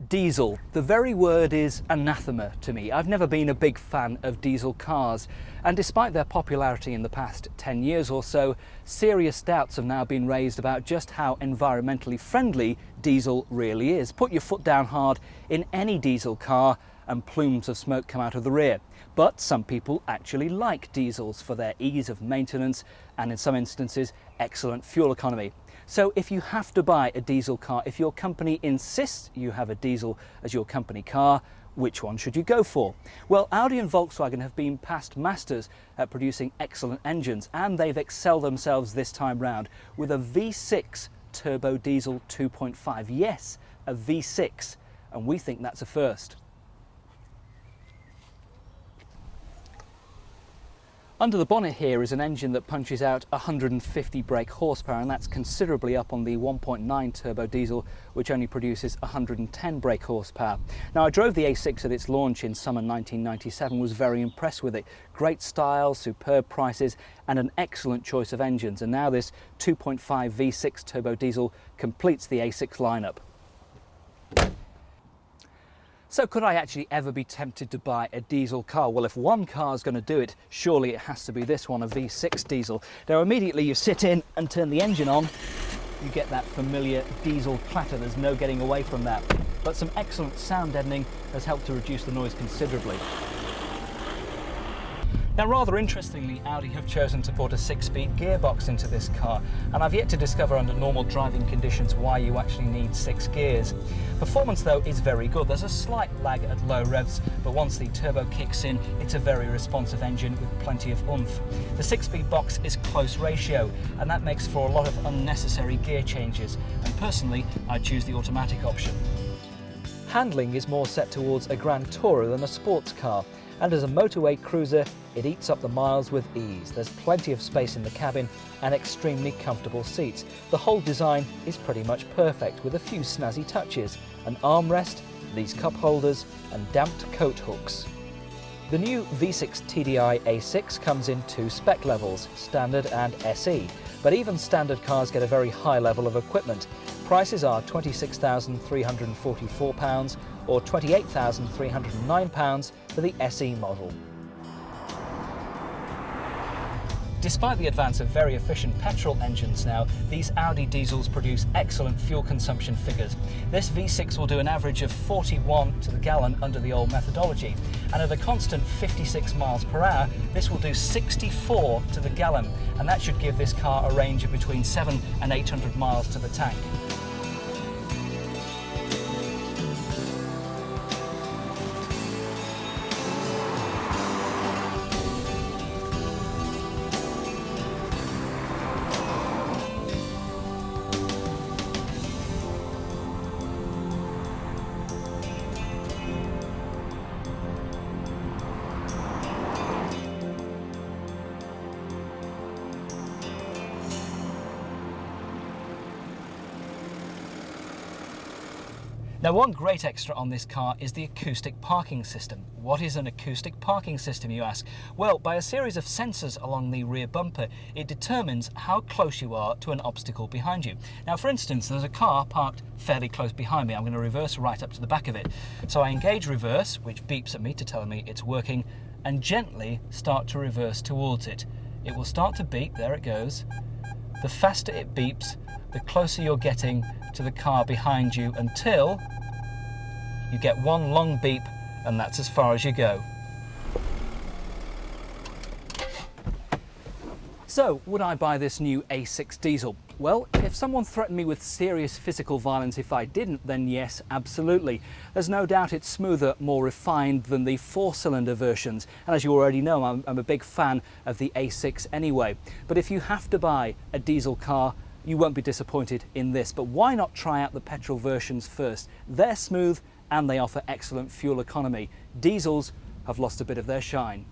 Diesel. The very word is anathema to me. I've never been a big fan of diesel cars, and despite their popularity in the past 10 years or so, serious doubts have now been raised about just how environmentally friendly diesel really is. Put your foot down hard in any diesel car and plumes of smoke come out of the rear. But some people actually like diesels for their ease of maintenance and in some instances excellent fuel economy. So if you have to buy a diesel car, if your company insists you have a diesel as your company car, which one should you go for? Well, Audi and Volkswagen have been past masters at producing excellent engines, and they've excelled themselves this time round with a V6 turbo diesel 2.5. Yes, a V6, and we think that's a first. Under the bonnet here is an engine that punches out 150 brake horsepower, and that's considerably up on the 1.9 turbo diesel, which only produces 110 brake horsepower. Now, I drove the A6 at its launch in summer 1997, was very impressed with it. Great style, superb prices, and an excellent choice of engines. And now this 2.5 V6 turbo diesel completes the A6 lineup. So could I actually ever be tempted to buy a diesel car? Well, if one car is going to do it, surely it has to be this one, a V6 diesel. Now immediately you sit in and turn the engine on, you get that familiar diesel clatter. There's no getting away from that. But some excellent sound deadening has helped to reduce the noise considerably. Now, rather interestingly, Audi have chosen to put a 6-speed gearbox into this car, and I've yet to discover under normal driving conditions why you actually need 6 gears. Performance though is very good. There's a slight lag at low revs, but once the turbo kicks in, it's a very responsive engine with plenty of oomph. The 6-speed box is close ratio, and that makes for a lot of unnecessary gear changes, and personally I choose the automatic option. Handling is more set towards a Grand Tourer than a sports car, and as a motorway cruiser it eats up the miles with ease. There's plenty of space in the cabin and extremely comfortable seats. The whole design is pretty much perfect, with a few snazzy touches: an armrest, these cup holders and damped coat hooks. The new V6 TDi A6 comes in 2 spec levels, Standard and SE, but even standard cars get a very high level of equipment. Prices are £26,344 or £28,309 for the SE model. Despite the advance of very efficient petrol engines now, these Audi diesels produce excellent fuel consumption figures. This V6 will do an average of 41 to the gallon under the old methodology, and at a constant 56 miles per hour, this will do 64 to the gallon, and that should give this car a range of between 700 and 800 miles to the tank. Now, one great extra on this car is the acoustic parking system. What is an acoustic parking system, you ask? Well, by a series of sensors along the rear bumper, it determines how close you are to an obstacle behind you. Now, for instance, there's a car parked fairly close behind me. I'm going to reverse right up to the back of it. So I engage reverse, which beeps at me to tell me it's working, and gently start to reverse towards it. It will start to beep, there it goes. The faster it beeps, the closer you're getting to the car behind you, until you get one long beep, and that's as far as you go. So, would I buy this new A6 diesel? Well, if someone threatened me with serious physical violence if I didn't, then yes, absolutely. There's no doubt it's smoother, more refined than the 4-cylinder versions, and as you already know, I'm a big fan of the A6 anyway. But if you have to buy a diesel car, you won't be disappointed in this. But why not try out the petrol versions first? They're smooth and they offer excellent fuel economy. Diesels have lost a bit of their shine.